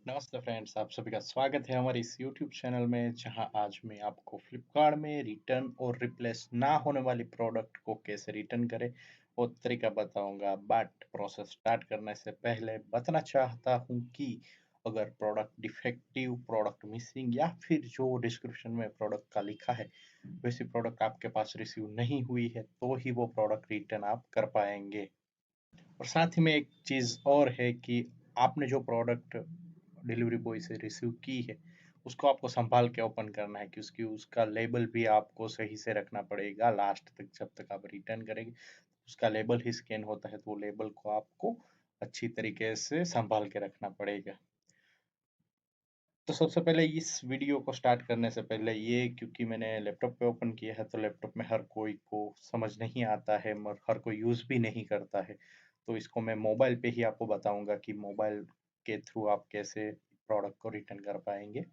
नमस्ते फ्रेंड्स, आप सभी का स्वागत है हमारे इस यूट्यूब चैनल में जहां आज मैं आपको फ्लिपकार्ट में रिटर्न और रिप्लेस ना होने वाली प्रोडक्ट को कैसे रिटर्न करें वो तरीका बताऊंगा। बट प्रोसेस स्टार्ट करने से पहले बताना चाहता हूं कि अगर प्रोडक्ट डिफेक्टिव, प्रोडक्ट मिसिंग या फिर जो डिस्क्रिप्शन में प्रोडक्ट का लिखा है वैसी प्रोडक्ट आपके पास रिसीव नहीं हुई है तो ही वो प्रोडक्ट रिटर्न आप कर पाएंगे। और साथ ही में एक चीज़ और है कि आपने जो प्रोडक्ट डिलीवरी बॉय से रिसीव की है, उसको आपको सँभाल के ओपन करना है क्योंकि उसका लेबल भी आपको सही से रखना पड़ेगा लास्ट तक जब तक आप रिटर्न करेंगे। उसका लेबल ही स्कैन होता है तो वो लेबल को आपको अच्छी तरीके से सँभाल के रखना पड़ेगा। तो सबसे पहले इस वीडियो को स्टार्ट करने से पहले ये क्योंकि मैंने लैपटॉप पे ओपन किया है तो लैपटॉप में हर कोई को समझ नहीं आता है और हर कोई यूज़ भी नहीं करता है। तो इसको मैं मोबाइल पे ही आपको बताऊँगा कि मोबाइल के थ्रू आप कैसे प्रोडक्ट को रिटर्न कर पाएँगे।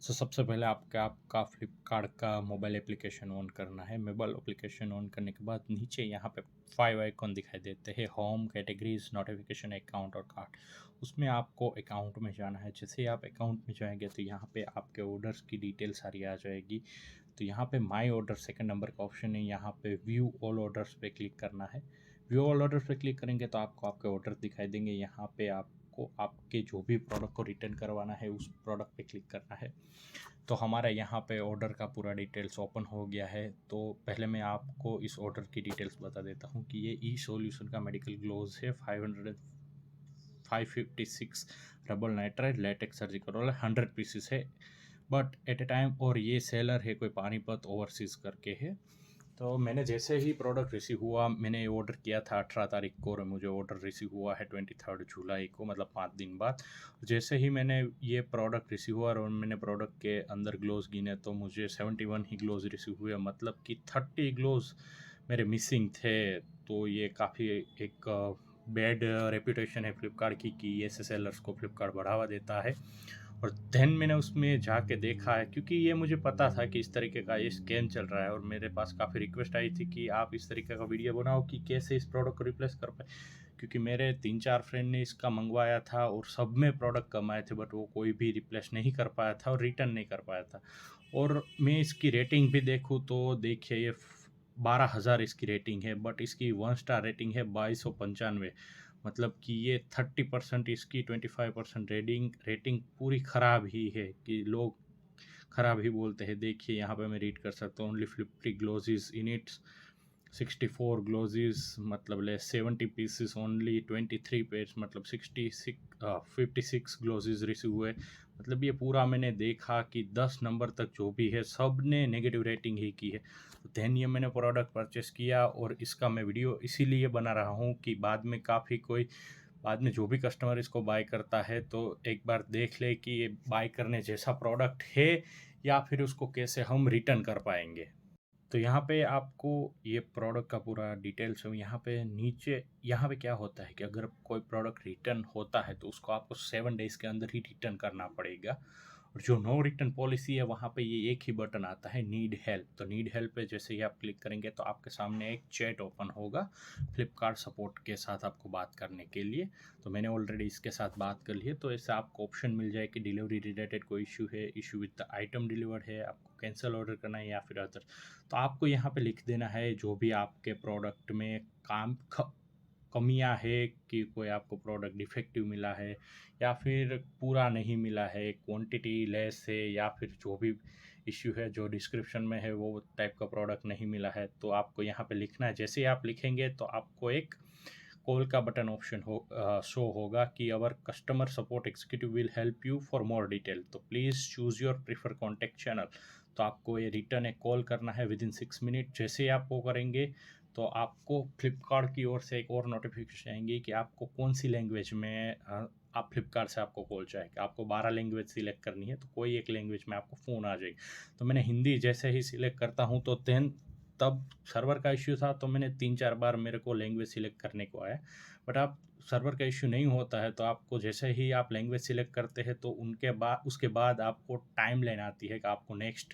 सबसे पहले आपका आपका फ्लिपकार्ट का मोबाइल एप्लीकेशन ऑन करना है। मोबाइल एप्लीकेशन ऑन करने के बाद नीचे यहाँ पे 5 आइकॉन दिखाई देते हैं, होम, कैटेगरीज, नोटिफिकेशन, अकाउंट और कार्ट। उसमें आपको अकाउंट में जाना है। जैसे ही आप अकाउंट में जाएंगे तो यहाँ पे आपके ऑर्डर्स की डिटेल सारी आ जाएगी। तो यहाँ पे माई ऑर्डर सेकंड नंबर का ऑप्शन है, यहाँ पे व्यू ऑल ऑर्डर्स पे क्लिक करना है। व्यू ऑल ऑर्डर्स पे क्लिक करेंगे तो आपको आपके ऑर्डर दिखाई देंगे। यहाँ पे आपको आपके जो भी प्रोडक्ट को रिटर्न करवाना है उस प्रोडक्ट पे क्लिक करना है। तो हमारा यहाँ पे ऑर्डर का पूरा डिटेल्स ओपन हो गया है। तो पहले मैं आपको इस ऑर्डर की डिटेल्स बता देता हूँ कि ये ई सॉल्यूशन का मेडिकल ग्लोव्स है, 556 रबल nitrile latex surgical roll 100 pieces है बट एट ए टाइम। और ये सेलर है कोई पानीपत ओवरसीज करके है। तो मैंने जैसे ही प्रोडक्ट रिसीव हुआ, मैंने ये ऑर्डर किया था 18 तारीख को और मुझे ऑर्डर रिसीव हुआ है 23 जुलाई को, मतलब 5 दिन बाद। जैसे ही मैंने ये प्रोडक्ट रिसीव हुआ और मैंने प्रोडक्ट के अंदर ग्लोव्स गिने तो मुझे 71 ही ग्लोव्स रिसीव हुए, मतलब कि 30 ग्लोव्स मेरे मिसिंग थे। तो ये काफ़ी एक बैड रेपुटेशन है फ्लिपकार्ट की कि ऐसे सेलर्स को फ्लिपकार्ट बढ़ावा देता है। और देन मैंने उसमें जाके देखा है क्योंकि ये मुझे पता था कि इस तरीके का ये स्कैम चल रहा है और मेरे पास काफ़ी रिक्वेस्ट आई थी कि आप इस तरीके का वीडियो बनाओ कि कैसे इस प्रोडक्ट को रिप्लेस कर पाए। क्योंकि मेरे 3-4 फ्रेंड ने इसका मंगवाया था और सब में प्रोडक्ट कम आए थे बट वो कोई भी रिप्लेस नहीं कर पाया था और रिटर्न नहीं कर पाया था। और मैं इसकी रेटिंग भी देखूँ तो देखिए ये 12,000 इसकी रेटिंग है बट इसकी 1 स्टार रेटिंग है 2295। मतलब कि ये 30% इसकी 25% रेटिंग रेटिंग पूरी ख़राब ही है कि लोग ख़राब ही बोलते हैं। देखिए यहाँ पे मैं रीड कर सकता हूँ, ओनली फ्लिप्टी ग्लोजीज इन इट्स 64 ग्लोजीज, मतलब ले 70 पीसेस ओनली 23 पेज, मतलब 56 ग्लोजीज रिसीव हुए। मतलब ये पूरा मैंने देखा कि 10 नंबर तक जो भी है सब ने नेगेटिव रेटिंग ही की है। तो देन ये मैंने प्रोडक्ट परचेस किया और इसका मैं वीडियो इसीलिए बना रहा हूँ कि बाद में जो भी कस्टमर इसको बाय करता है तो एक बार देख ले कि ये बाय करने जैसा प्रोडक्ट है या फिर उसको कैसे हम रिटर्न कर पाएंगे। तो यहाँ पे आपको ये प्रोडक्ट का पूरा डिटेल्स है। यहाँ पे नीचे यहाँ पे क्या होता है कि अगर कोई प्रोडक्ट रिटर्न होता है तो उसको आपको 7 डेज़ के अंदर ही रिटर्न करना पड़ेगा। और जो नो रिटर्न पॉलिसी है वहाँ पे ये एक ही बटन आता है, नीड हेल्प। तो नीड हेल्प पे जैसे ही आप क्लिक करेंगे तो आपके सामने एक चैट ओपन होगा फ्लिपकार्ट सपोर्ट के साथ आपको बात करने के लिए। तो मैंने ऑलरेडी इसके साथ बात कर ली है। तो ऐसे आपको ऑप्शन मिल जाए कि डिलीवरी रिलेटेड कोई इशू है, issue with the item delivered है, आपको कैंसिल ऑर्डर करना है या फिर अदर। तो आपको यहाँ पे लिख देना है जो भी आपके प्रोडक्ट में कमियां है, कि कोई आपको प्रोडक्ट डिफेक्टिव मिला है या फिर पूरा नहीं मिला है, क्वांटिटी लेस है या फिर जो भी इश्यू है जो डिस्क्रिप्शन में है वो टाइप का प्रोडक्ट नहीं मिला है, तो आपको यहाँ पे लिखना है। जैसे ही आप लिखेंगे तो आपको एक कॉल का बटन ऑप्शन शो होगा कि our customer support executive will help you for more detail, तो please choose your prefer contact channel. तो आपको ये रिटर्न एक कॉल करना है विद इन 6 मिनट। जैसे ही आप वो करेंगे तो आपको फ्लिपकार्ट की ओर से एक और नोटिफिकेशन आएंगी कि आपको कौन सी लैंग्वेज में आप फ्लिपकार्ट से आपको कॉल चाहेगा। आपको 12 लैंग्वेज सिलेक्ट करनी है तो कोई एक लैंग्वेज में आपको फ़ोन आ जाएगी। तो मैंने हिंदी जैसे ही सिलेक्ट करता हूँ तो देन तब सर्वर का इश्यू था तो मैंने 3-4 बार मेरे को लैंग्वेज सिलेक्ट करने को आया। बट आप सर्वर का इश्यू नहीं होता है तो आपको जैसे ही आप लैंग्वेज सिलेक्ट करते हैं तो उसके बाद आपको टाइम लाइन आती है कि आपको नेक्स्ट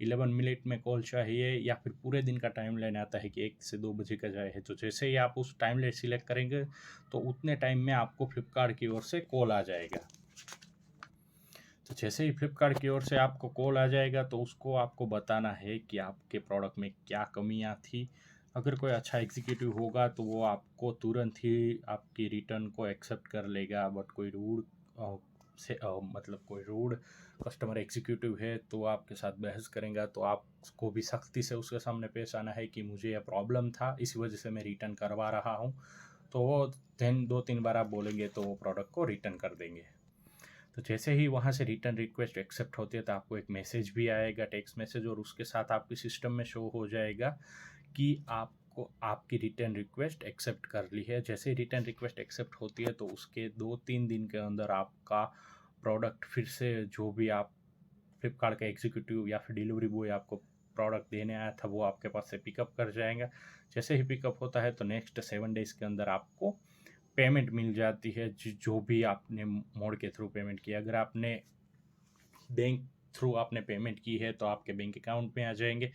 11 मिनट में कॉल चाहिए या फिर पूरे दिन का टाइम लाइन आता है कि 1 से 2 बजे का जाए है। तो जैसे ही आप उस टाइम लाइन सिलेक्ट करेंगे तो उतने टाइम में आपको फ्लिपकार्ट की ओर से कॉल आ जाएगा। तो जैसे ही फ्लिपकार्ट की ओर से आपको कॉल आ जाएगा तो उसको आपको बताना है कि आपके प्रोडक्ट में क्या कमियां थी। अगर कोई अच्छा एग्जीक्यूटिव होगा तो वो आपको तुरंत ही आपकी रिटर्न को एक्सेप्ट कर लेगा, बट कोई रूड मतलब कोई रूड कस्टमर एग्जीक्यूटिव है तो वो आपके साथ बहस करेगा, तो आपको भी सख्ती से उसके सामने पेश आना है कि मुझे यह प्रॉब्लम था, इस वजह से मैं रिटर्न करवा रहा हूँ। तो वो देन 2-3 बार आप बोलेंगे तो वो प्रोडक्ट को रिटर्न कर देंगे। तो जैसे ही वहाँ से रिटर्न रिक्वेस्ट एक्सेप्ट होती है तो आपको एक मैसेज भी आएगा, टेक्स्ट मैसेज, और उसके साथ आपके सिस्टम में शो हो जाएगा कि आपको आपकी रिटर्न रिक्वेस्ट एक्सेप्ट कर ली है। जैसे ही रिटर्न रिक्वेस्ट एक्सेप्ट होती है तो उसके 2-3 दिन के अंदर आपका प्रोडक्ट फिर से, जो भी आप फ्लिपकार्ट का एग्जीक्यूटिव या फिर डिलीवरी बॉय आपको प्रोडक्ट देने आया था वो आपके पास से पिकअप कर जाएगा। जैसे ही पिकअप होता है तो नेक्स्ट 7 डेज़ के अंदर आपको पेमेंट मिल जाती है, जो भी आपने मोड के थ्रू पेमेंट किया। अगर आपने बैंक थ्रू आपने पेमेंट की है तो आपके बैंक अकाउंट में आ जाएंगे,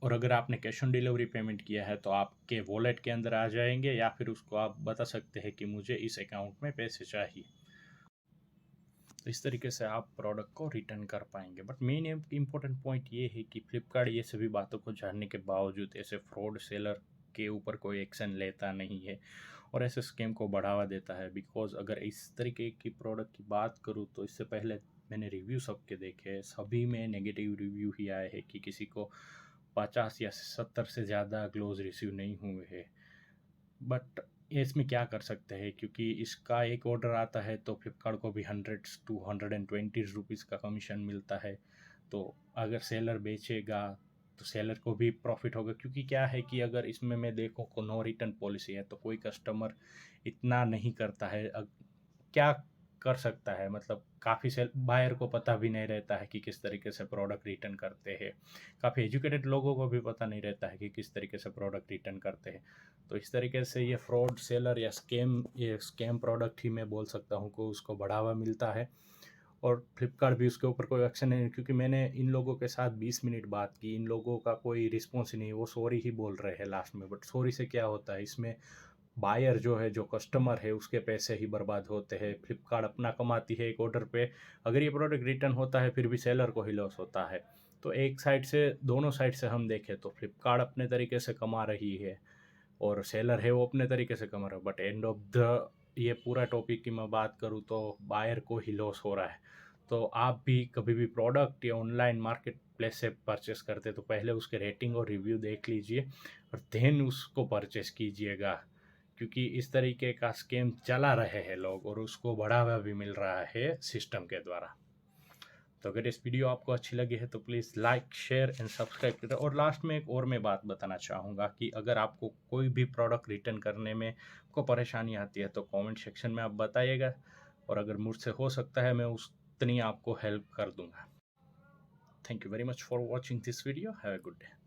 और अगर आपने कैश ऑन डिलीवरी पेमेंट किया है तो आपके वॉलेट के अंदर आ जाएंगे, या फिर उसको आप बता सकते हैं कि मुझे इस अकाउंट में पैसे चाहिए। तो इस तरीके से आप प्रोडक्ट को रिटर्न कर पाएंगे। बट मेन इम्पोर्टेंट पॉइंट ये है कि फ्लिपकार्ट ये सभी बातों को जानने के बावजूद ऐसे फ्रॉड सेलर के ऊपर कोई एक्शन लेता नहीं है और ऐसे स्कैम को बढ़ावा देता है। बिकॉज अगर इस तरीके की प्रोडक्ट की बात करूँ तो इससे पहले मैंने रिव्यू सबके देखे, सभी में नेगेटिव रिव्यू ही आए हैं कि किसी को 50 या 70 से ज़्यादा क्लोज रिसीव नहीं हुए हैं। बट इसमें क्या कर सकते हैं, क्योंकि इसका एक ऑर्डर आता है तो फ्लिपकार्ट को भी 100 to 120 रुपीज़ का कमीशन मिलता है। तो अगर सेलर बेचेगा तो सेलर को भी प्रॉफिट होगा, क्योंकि क्या है कि अगर इसमें मैं देखूँ को नो रिटर्न पॉलिसी है तो कोई कस्टमर इतना नहीं करता है। क्या कर सकता है, मतलब काफ़ी सेल बायर को पता भी नहीं रहता है कि किस तरीके से प्रोडक्ट रिटर्न करते हैं। काफ़ी एजुकेटेड लोगों को भी पता नहीं रहता है कि किस तरीके से प्रोडक्ट रिटर्न करते हैं। तो इस तरीके से ये फ्रॉड सेलर या ये स्कैम प्रोडक्ट ही मैं बोल सकता हूँ को उसको बढ़ावा मिलता है। और फ्लिपकार्ट भी उसके ऊपर कोई एक्शन नहीं, क्योंकि मैंने इन लोगों के साथ 20 मिनट बात की, इन लोगों का कोई रिस्पॉन्स ही नहीं। वो सॉरी ही बोल रहे हैं लास्ट में, बट सॉरी से क्या होता है, इसमें बायर जो है, जो कस्टमर है, उसके पैसे ही बर्बाद होते हैं। फ्लिपकार्ट अपना कमाती है एक ऑर्डर पे, अगर ये प्रोडक्ट रिटर्न होता है फिर भी सेलर को ही लॉस होता है। तो एक साइड से, दोनों साइड से हम देखें तो फ्लिपकार्ट अपने तरीके से कमा रही है और सेलर है वो अपने तरीके से कमा रहा है, बट एंड ऑफ द ये पूरा टॉपिक की मैं बात करूँ तो बायर को ही लॉस हो रहा है। तो आप भी कभी भी प्रोडक्ट या ऑनलाइन मार्केट प्लेस से परचेस करते तो पहले उसके रेटिंग और रिव्यू देख लीजिए और देन उसको परचेस कीजिएगा, क्योंकि इस तरीके का स्कैम चला रहे हैं लोग और उसको बढ़ावा भी मिल रहा है सिस्टम के द्वारा। तो अगर इस वीडियो आपको अच्छी लगी है तो please like, share and subscribe करें। और लास्ट में एक और मैं बात बताना चाहूँगा कि अगर आपको कोई भी प्रोडक्ट रिटर्न करने में को परेशानी आती है तो कमेंट सेक्शन में आप बताइएगा, और अगर मुझसे हो सकता है मैं उतनी आपको हेल्प कर दूँगा। Thank you very much for watching this video. Have a good day.